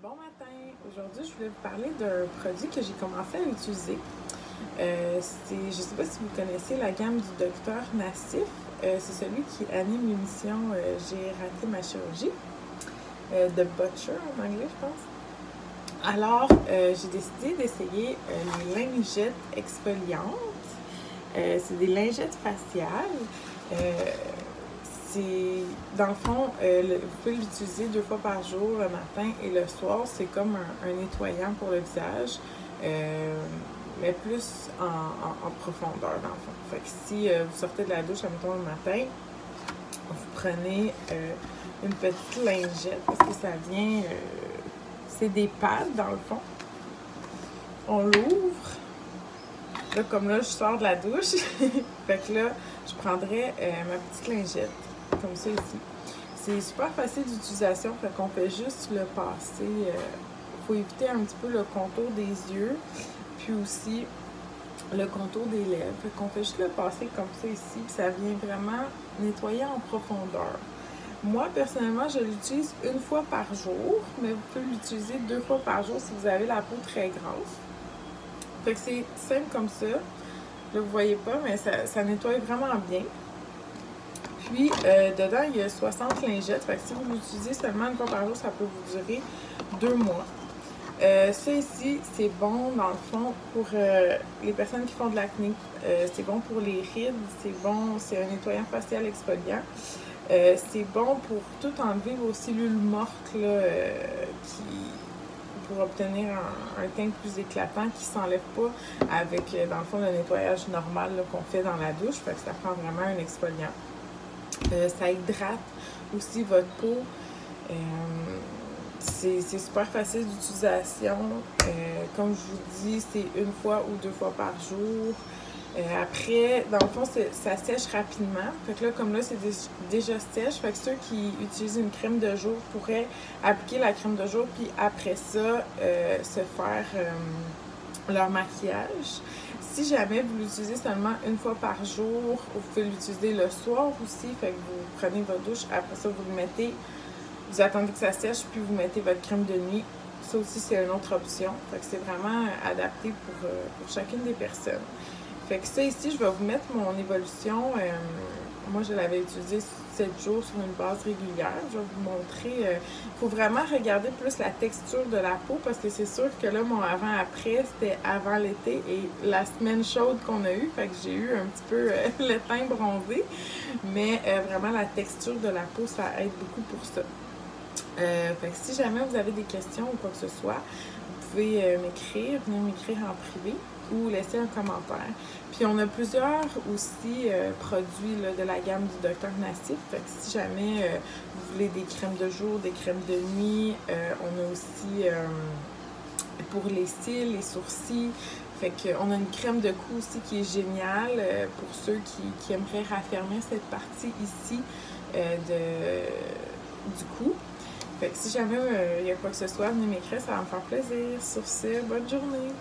Bon matin! Aujourd'hui, je voulais vous parler d'un produit que j'ai commencé à utiliser. Je ne sais pas si vous connaissez la gamme du Docteur Nassif. C'est celui qui anime l'émission J'ai raté ma chirurgie, The Butcher en anglais, je pense. Alors, j'ai décidé d'essayer les lingettes exfoliantes. C'est des lingettes faciales. Dans le fond, vous pouvez l'utiliser 2 fois par jour, le matin et le soir. C'est comme un nettoyant pour le visage, mais plus en profondeur, dans le fond. Fait que si vous sortez de la douche, admettons le matin, vous prenez une petite lingette, parce que ça vient, c'est des pads, dans le fond. On l'ouvre. Là, comme là, je sors de la douche. Fait que là, je prendrais ma petite lingette, comme ça ici. C'est super facile d'utilisation, fait qu'on fait juste le passer. Faut éviter un petit peu le contour des yeux, puis aussi le contour des lèvres. Fait qu'on fait juste le passer comme ça ici, puis ça vient vraiment nettoyer en profondeur. Moi, personnellement, je l'utilise 1 fois par jour, mais vous pouvez l'utiliser 2 fois par jour si vous avez la peau très grasse. Fait que c'est simple comme ça. Là, vous voyez pas, mais ça nettoie vraiment bien. Puis, dedans, il y a 60 lingettes. Fait que si vous l'utilisez seulement 1 fois par jour, ça peut vous durer 2 mois. Ça ici, c'est bon, dans le fond, pour les personnes qui font de l'acné. C'est bon pour les rides. C'est bon, c'est un nettoyant facial exfoliant. C'est bon pour tout enlever vos cellules mortes, là, pour obtenir un teint plus éclatant qui ne s'enlève pas avec, dans le fond, le nettoyage normal qu'on fait dans la douche. Fait que ça prend vraiment un exfoliant. Ça hydrate aussi votre peau. C'est super facile d'utilisation. Comme je vous dis, c'est 1 fois ou 2 fois par jour. Après, dans le fond, ça sèche rapidement. Fait que là, comme là, c'est déjà sèche. Fait que ceux qui utilisent une crème de jour pourraient appliquer la crème de jour, puis après ça, se faire leur maquillage. Si jamais vous l'utilisez seulement 1 fois par jour, vous pouvez l'utiliser le soir aussi. Fait que vous prenez votre douche, après ça, vous le mettez, vous attendez que ça sèche, puis vous mettez votre crème de nuit. Ça aussi, c'est une autre option. Fait que c'est vraiment adapté pour chacune des personnes. Fait que ça ici, je vais vous mettre mon évolution. Moi, je l'avais utilisé 7 jours sur une base régulière. Je vais vous montrer. Il faut vraiment regarder plus la texture de la peau parce que c'est sûr que là, mon avant-après, c'était avant l'été et la semaine chaude qu'on a eue. Fait que j'ai eu un petit peu le teint bronzé. Mais vraiment, la texture de la peau, ça aide beaucoup pour ça. Fait que si jamais vous avez des questions ou quoi que ce soit, vous pouvez m'écrire, venir m'écrire en privé ou laisser un commentaire. Puis on a plusieurs aussi produits là, de la gamme du Docteur Nassif. Fait que si jamais vous voulez des crèmes de jour, des crèmes de nuit, on a aussi pour les cils, les sourcils. Fait qu'on a une crème de cou aussi qui est géniale pour ceux qui aimeraient raffermir cette partie ici du cou. Fait que si jamais il y a quoi que ce soit, venez m'écrire, ça va me faire plaisir. Sur ce, bonne journée!